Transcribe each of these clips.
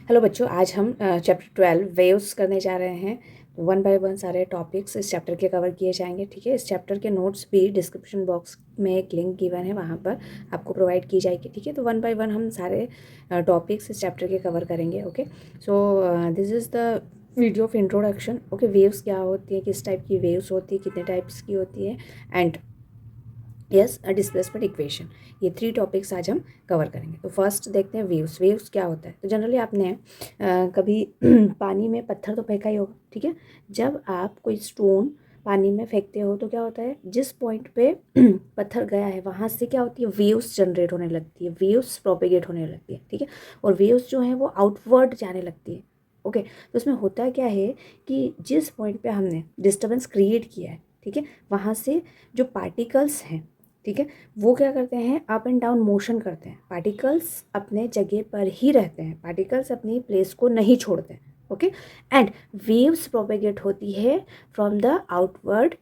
Hello बच्चों, आज हम चैप्टर 12 वेव्स करने जा रहे हैं। वन बाय वन सारे टॉपिक्स इस चैप्टर के कवर किए जाएंगे। ठीक है, इस चैप्टर के नोट्स भी डिस्क्रिप्शन बॉक्स में एक लिंक गिवन है, वहाँ पर आपको प्रोवाइड की जाएगी। ठीक है, तो वन बाय वन हम सारे टॉपिक्स इस चैप्टर के कवर करेंगे। Okay, so this is the video of introduction. Okay, waves क्या होती है, किस टाइप की वेव्स होती है, कितने टाइप्स की होती है, एंड यस डिस्प्लेसमेंट इक्वेशन। ये 3 टॉपिक्स आज हम कवर करेंगे। तो फर्स्ट देखते हैं वेव्स। वेव्स क्या होता है? तो जनरली आपने कभी पानी में पत्थर तो फेंका ही होगा। ठीक है, जब आप कोई स्टोन पानी में फेंकते हो तो क्या होता है, जिस पॉइंट पे पत्थर गया है वहाँ से क्या होती है, वेव्स जनरेट होने लगती है, वेव्स प्रोपेगेट होने लगती है। ठीक है, और वेव्स जो हैं वो आउटवर्ड जाने लगती है। ओके, तो उसमें होता क्या है कि जिस पॉइंट पे हमने डिस्टर्बेंस क्रिएट किया है, ठीक है, वहाँ से जो पार्टिकल्स हैं, ठीक है, वो क्या करते हैं, अप एंड डाउन मोशन करते हैं। पार्टिकल्स अपने जगह पर ही रहते हैं, पार्टिकल्स अपनी प्लेस को नहीं छोड़ते हैं। ओके, एंड वेव्स प्रोपेगेट होती है from the outward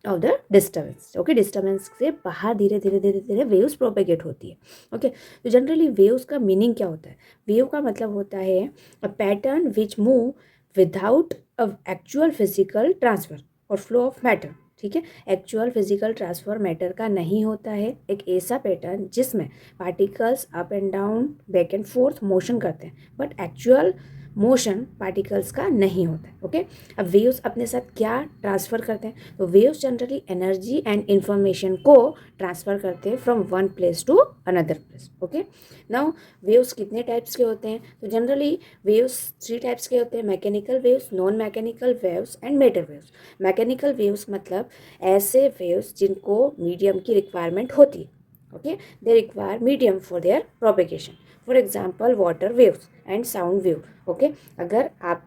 of the disturbance. Okay, disturbance से बाहर धीरे धीरे धीरे धीरे वेव्स प्रोपेगेट होती है। ओके, तो जनरली वेव्स का मीनिंग क्या होता है? वेव का मतलब होता है a pattern which move without a actual physical transfer और फ्लो ऑफ मैटर। ठीक है, एक्चुअल फिजिकल ट्रांसफर मैटर का नहीं होता है, एक ऐसा पैटर्न जिसमें particles up and down back and fourth motion करते हैं, बट एक्चुअल मोशन पार्टिकल्स का नहीं होता है। ओके, अब वेव्स अपने साथ क्या ट्रांसफ़र करते हैं? तो waves generally energy and information को ट्रांसफ़र करते हैं from one place to another place. Okay, now waves कितने टाइप्स के होते हैं? तो जनरली वेव्स 3 टाइप्स के होते हैं, mechanical waves, non mechanical waves and matter waves. Mechanical waves मतलब ऐसे वेव्स जिनको मीडियम की रिक्वायरमेंट होती है। Okay, they require medium for their propagation. For example water waves and sound wave. Okay, अगर आप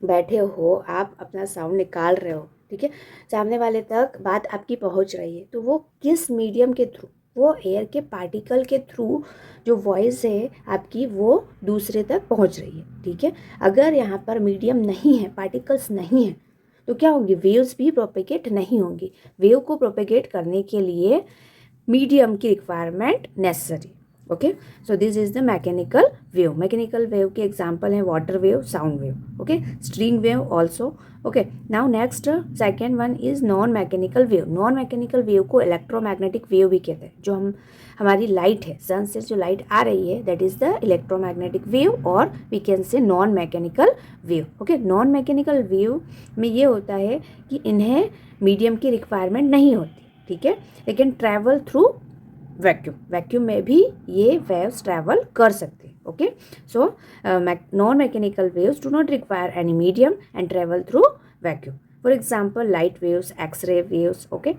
बैठे हो, आप अपना साउंड निकाल रहे हो, ठीक है, सामने वाले तक बात आपकी पहुंच रही है, तो वो किस मीडियम के थ्रू, वो एयर के पार्टिकल के थ्रू जो वॉइस है आपकी वो दूसरे तक पहुंच रही है। ठीक है, अगर यहाँ पर मीडियम नहीं है, पार्टिकल्स नहीं है, तो क्या होंगी, वेव्स भी प्रोपेगेट नहीं होंगी। वेव को प्रोपेगेट करने के लिए मीडियम की requirement necessary. Okay, so this is the mechanical wave. Mechanical wave के एग्जांपल हैं water wave, sound wave, okay, string wave also. Okay, now next second one is non mechanical wave. Non mechanical wave को electromagnetic wave भी कहते हैं। जो हमारी light है, सन से जो लाइट आ रही है, that is the electromagnetic wave, और we can say non mechanical wave. Okay, non mechanical wave में ये होता है कि इन्हें मीडियम की रिक्वायरमेंट नहीं होती, ठीक है, लेकिन ट्रैवल थ्रू वैक्यूम, वैक्यूम में भी ये वेव्स ट्रैवल कर सकते हैं। Okay, so non mechanical waves do not require any medium and travel through vacuum. For example light waves, x-ray waves. Okay,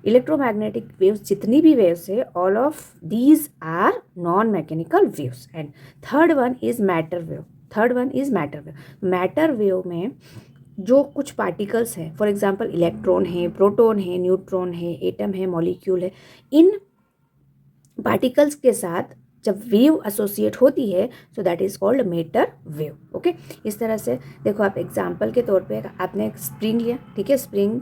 electromagnetic waves, जितनी भी वेव्स है, all of these are non mechanical waves. And third one is matter wave. Third one is matter wave. Matter wave में जो कुछ particles हैं, for example electron है, proton है, neutron है, एटम है, मॉलिक्यूल है, इन पार्टिकल्स के साथ जब वेव एसोसिएट होती है, so that is called matter wave. Okay, इस तरह से देखो, आप एग्जांपल के तौर पे आपने एक स्प्रिंग लिया, ठीक है, स्प्रिंग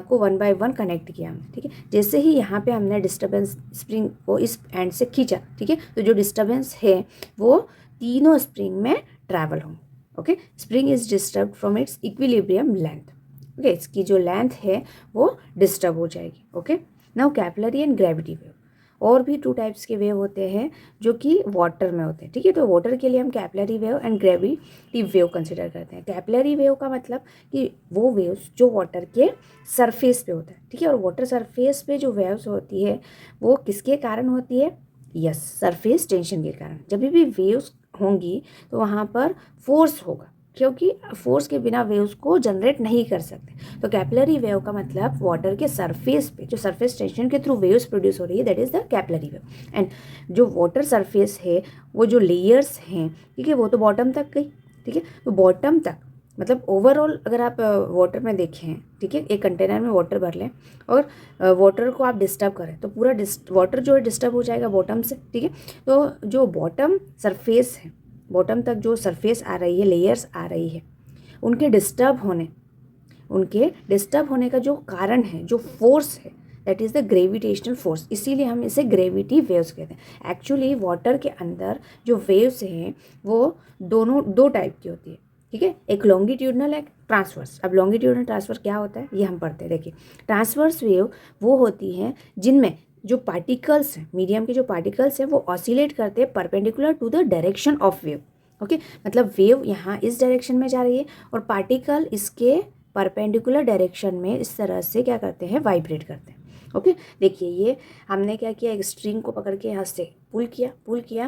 को वन बाय वन कनेक्ट किया हमने, ठीक है, जैसे ही यहाँ पे हमने डिस्टर्बेंस स्प्रिंग को इस एंड से खींचा, ठीक है, तो जो डिस्टर्बेंस है वो तीनों स्प्रिंग में ट्रैवल होंगे। Okay, spring is disturb from its equilibrium length. Okay, इसकी जो लेंथ है वो डिस्टर्ब हो जाएगी। Okay, now capillary and gravity wave. और भी 2 टाइप्स के वेव होते हैं जो कि वाटर में होते हैं। ठीक है, तो वाटर के लिए हम capillary wave and gravity wave consider करते हैं। कैपिलरी वेव का मतलब कि वो वेव्स जो वाटर के सरफेस पे होता है, ठीक है, और वाटर सरफेस पे जो वेव्स होती है वो किसके कारण होती है? यस, सरफेस टेंशन के कारण। जब भी वेव्स होंगी तो वहाँ पर फोर्स होगा, क्योंकि फोर्स के बिना वेव्स को जनरेट नहीं कर सकते। तो कैपिलरी वेव का मतलब वाटर के सरफेस पे जो सरफेस टेंशन के थ्रू वेव्स प्रोड्यूस हो रही है, that is the capillary wave. And जो वाटर सरफेस है, वो जो लेयर्स हैं, ठीक है, वो तो बॉटम तक गई, ठीक है, तो बॉटम तक मतलब ओवरऑल अगर आप वाटर में देखें, ठीक है, एक कंटेनर में वाटर भर लें और वाटर को आप डिस्टर्ब करें तो पूरा वाटर जो है डिस्टर्ब हो जाएगा बॉटम से। ठीक है, तो जो बॉटम सरफेस है, बॉटम तक जो सरफेस आ रही है, लेयर्स आ रही है, उनके डिस्टर्ब होने का जो कारण है, जो फोर्स है, that is the gravitational force, इसीलिए हम इसे ग्रेविटी वेव्स कहते हैं। एक्चुअली वाटर के अंदर जो वेव्स हैं वो दो टाइप की होती है, ठीक है, एक लॉन्गिट्यूडनल एक ट्रांसवर्स। अब लॉन्गिट्यूडनल ट्रांसवर्स क्या होता है ये हम पढ़ते हैं। देखिए ट्रांसवर्स वेव वो होती हैं जिनमें जो पार्टिकल्स हैं, मीडियम के जो पार्टिकल्स हैं वो ऑसिलेट करते हैं perpendicular to the direction of wave. Okay, मतलब वेव यहाँ इस डायरेक्शन में जा रही है और पार्टिकल इसके परपेंडिकुलर डायरेक्शन में इस तरह से क्या करते हैं, वाइब्रेट करते हैं। ओके, देखिए ये हमने क्या किया, एक स्ट्रिंग को पकड़ के यहाँ से पुल किया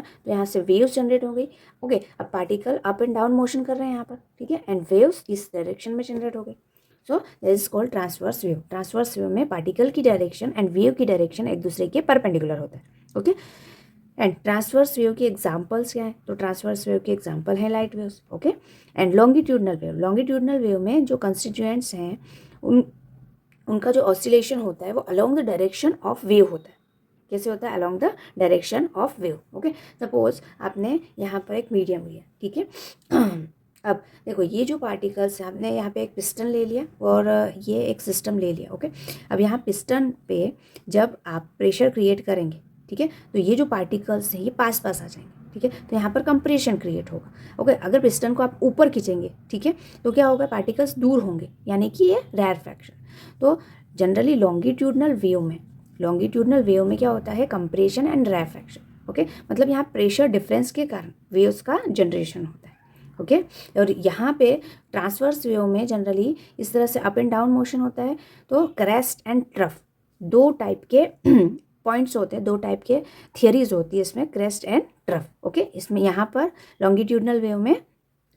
तो यहाँ से वेव्स जनरेट हो गई। ओके, अब particle up and down motion कर रहे हैं यहाँ पर, ठीक है, एंड वेव्स इस डायरेक्शन में जनरेट हो गई। So this is called transverse wave. Transverse wave में पार्टिकल की डायरेक्शन एंड वेव की डायरेक्शन एक दूसरे के परपेंडिकुलर होता है। ओके, एंड ट्रांसवर्स वेव की एग्जांपल्स क्या है, तो ट्रांसवर्स वेव के एग्जांपल है light waves. Okay, and longitudinal wave, longitudinal wave में जो कंस्टिट्यूएंट्स हैं उनका जो ऑसिलेशन होता है वो along the direction of wave होता है। कैसे होता है, along the direction of wave. Okay, suppose आपने यहाँ पर एक मीडियम लिया, ठीक है अब देखो ये जो पार्टिकल्स हैं, आपने यहाँ पे एक पिस्टन ले लिया और ये एक सिस्टम ले लिया। ओके, अब यहाँ पिस्टन पे जब आप प्रेशर क्रिएट करेंगे, ठीक है, तो ये जो पार्टिकल्स हैं ये पास आ जाएंगे, ठीक है, तो यहाँ पर कंप्रेशन क्रिएट होगा। ओके, अगर पिस्टन को आप ऊपर खींचेंगे, ठीक है, तो क्या होगा, पार्टिकल्स दूर होंगे, यानी कि ये रैरफैक्शन। तो जनरली लॉन्गिट्यूडनल वेव में क्या होता है, कंप्रेशन एंड रैरफैक्शन। ओके, मतलब यहाँ प्रेशर डिफरेंस के कारण वेव्स का जनरेशन होता है। ओके, और यहाँ पे ट्रांसवर्स वेव में जनरली इस तरह से अप एंड डाउन मोशन होता है। तो क्रेस्ट एंड ट्रफ दो टाइप के पॉइंट्स होते हैं, दो टाइप के थियरीज होती है इसमें, क्रेस्ट एंड ट्रफ। ओके, इसमें यहाँ पर लॉन्गिट्यूडनल वेव में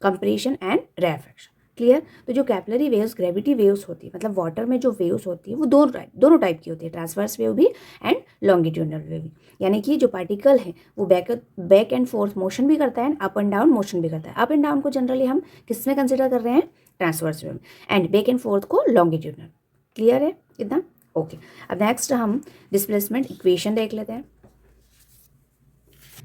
कंप्रेशन एंड रैरफैक्शन। क्लियर। तो जो कैपिलरी वेव्स ग्रेविटी वेव्स होती है, मतलब वाटर में जो वेव्स होती है वो दोनों टाइप की होती है, ट्रांसवर्स वेव भी एंड लॉन्गिट्यूडनल वेव भी। यानी कि जो पार्टिकल है वो बैक एंड फोर्थ मोशन भी करता है and up and down motion भी करता है। अप एंड डाउन को जनरली हम किस में कंसिडर कर रहे हैं, ट्रांसवर्स वेव में, एंड बैक एंड फोर्थ को लॉन्गिट्यूडनल। क्लियर है इतना? ओके, अब नेक्स्ट हम डिस्प्लेसमेंट इक्वेशन देख लेते हैं।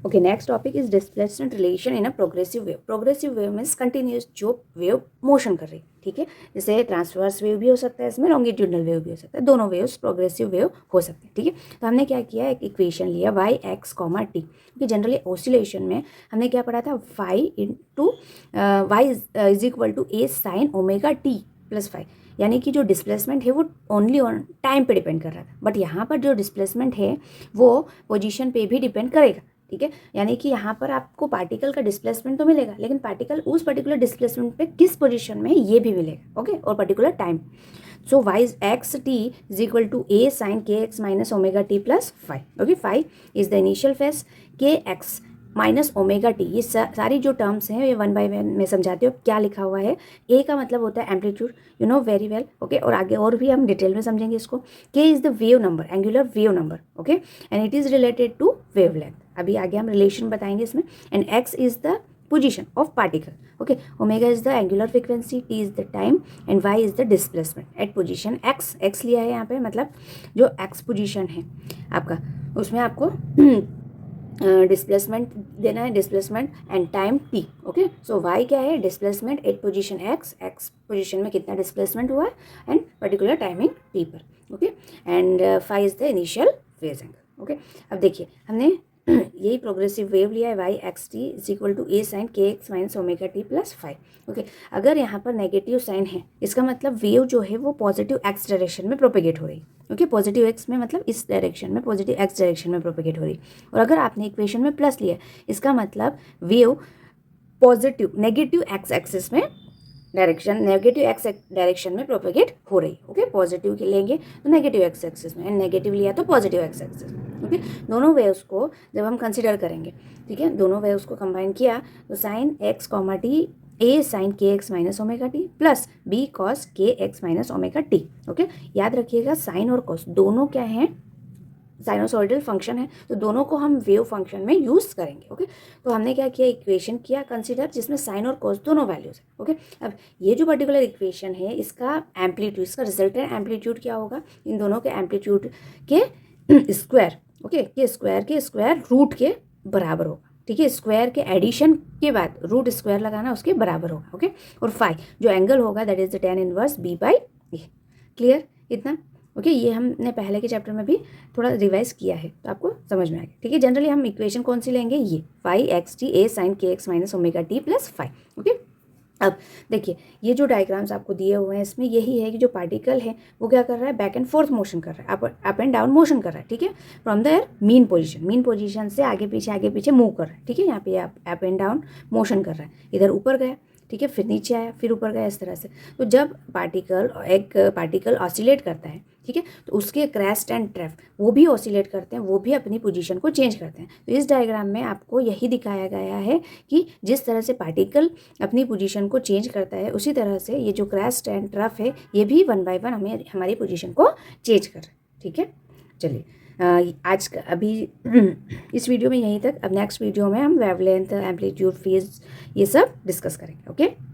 Okay, next topic is displacement relation in a progressive wave. Progressive wave means continuous जो वेव मोशन कर रही है, ठीक है, जैसे ट्रांसवर्स वेव भी हो सकता है, इसमें लॉन्गिट्यूडनल वेव भी हो सकता है, दोनों वेव्स प्रोग्रेसिव वेव हो सकते हैं, ठीक है। तो हमने क्या किया, एक इक्वेशन लिया y x, t, क्योंकि जनरली ऑसिलेशन में हमने क्या पढ़ा था, phi into y is equal to a sine omega t plus phi, यानी कि जो डिस्प्लेसमेंट है वो ओनली ऑन टाइम पे डिपेंड कर रहा था, बट यहाँ पर जो डिस्प्लेसमेंट है वो पोजीशन पे भी डिपेंड करेगा, ठीक है। यानी कि यहाँ पर आपको पार्टिकल का डिस्प्लेसमेंट तो मिलेगा, लेकिन पार्टिकल उस पर्टिकुलर डिस्प्लेसमेंट पे किस पोजीशन में है ये भी मिलेगा, ओके, और particular time. So y x t is equal to a sine k x minus omega t plus five. Okay, five is the initial phase, k x minus omega t, ये सारी जो terms हैं ये 1 by 1 में समझाते हो क्या लिखा हुआ है। ए का मतलब होता है amplitude, you know very well, okay, और आगे और भी हम डिटेल में समझेंगे इसको। K is the wave number, angular wave number, okay, and it is related to wavelength, अभी आगे हम रिलेशन बताएंगे इसमें। And x is the position of particle, okay, omega is the angular frequency, t is the time and y is the displacement at position x. X लिया है यहाँ पे, मतलब जो एक्स पोजीशन है आपका उसमें आपको डिस्प्लेसमेंट देना है, displacement and time t. Okay, so y क्या है, displacement at position x, x position में कितना डिस्प्लेसमेंट हुआ है एंड पर्टिकुलर टाइमिंग टी पर, okay, and phi is the initial phase angle. Okay, अब देखिए हमने यही प्रोग्रेसिव वेव लिया है, y x t is equal to a sine k x minus omega t plus five. Okay, अगर यहाँ पर नेगेटिव साइन है इसका मतलब वेव जो है वो पॉजिटिव एक्स डायरेक्शन में प्रोपेगेट हो रही है, ओके, पॉजिटिव एक्स में मतलब इस डायरेक्शन में, पॉजिटिव एक्स डायरेक्शन में प्रोपेगेट हो रही है। और अगर आपने इक्वेशन में प्लस लिया इसका मतलब wave positive negative x axis में डायरेक्शन, नेगेटिव एक्स डायरेक्शन में प्रोपेगेट हो रही है। ओके, पॉजिटिव के लेंगे तो नेगेटिव एक्स एक्सिस में, एंड नेगेटिव लिया तो पॉजिटिव एक्स एक्सिस में। ओके, दोनों वेव्स को जब हम कंसिडर करेंगे, ठीक है, दोनों वेव्स को कंबाइन किया तो sine x comma t a sine k x minus omega t plus b cos k x minus omega t. Okay, याद रखिएगा साइन और कॉस दोनों क्या हैं, साइनोसॉइडल फंक्शन है, तो दोनों को हम वेव फंक्शन में यूज़ करेंगे। ओके, तो हमने क्या किया, इक्वेशन किया कंसीडर जिसमें साइन और कॉस दोनों वैल्यूज है। ओके, अब ये जो पर्टिकुलर इक्वेशन है इसका एम्पलीट्यूड, इसका रिजल्टेंट एम्पलीट्यूड क्या होगा, इन दोनों के एम्पलीट्यूड के स्क्वायर, ओके, के स्क्वायर रूट के बराबर होगा, ठीक है, स्क्वायर के एडिशन के बाद रूट स्क्वायर लगाना उसके बराबर होगा। ओके, और फाई जो एंगल होगा that is the tan inverse b by a. Clear इतना? ओके, ये हमने पहले के चैप्टर में भी थोड़ा रिवाइज किया है, तो आपको समझ में आएगा। ठीक है, जनरली हम इक्वेशन कौन सी लेंगे, ये 5xt a sin kx minus omega t plus 5। Okay, अब देखिए ये जो डायग्राम्स आपको दिए हुए हैं इसमें यही है कि जो पार्टिकल है वो क्या कर रहा है, बैक एंड फोर्थ मोशन कर रहा है, अप एंड डाउन मोशन कर रहा है। ठीक है, फ्रॉम द मीन पोजीशन से आगे पीछे मूव कर रहा है। ठीक है, यहाँ पे अप एंड डाउन मोशन कर रहा है, इधर ऊपर गया, ठीक है, फिर नीचे आया, फिर ऊपर गया, इस तरह से। तो जब एक पार्टिकल ऑसिलेट करता है, ठीक है, तो उसके क्रेस्ट एंड ट्रैफ वो भी ऑसिलेट करते हैं, वो भी अपनी पोजीशन को चेंज करते हैं। तो इस डायग्राम में आपको यही दिखाया गया है कि जिस तरह से पार्टिकल अपनी पोजीशन को चेंज करता है, उसी तरह से ये जो क्रेस्ट एंड ट्रफ है ये भी 1 बाय 1 हमें हमारी पोजीशन को चेंज कर रहे हैं। ठीक है, चलिए आज का अभी इस वीडियो में यहीं तक। अब नेक्स्ट वीडियो में हम वेवलेंथ, एम्पलीट्यूड, फेज ये सब डिस्कस करेंगे। ओके।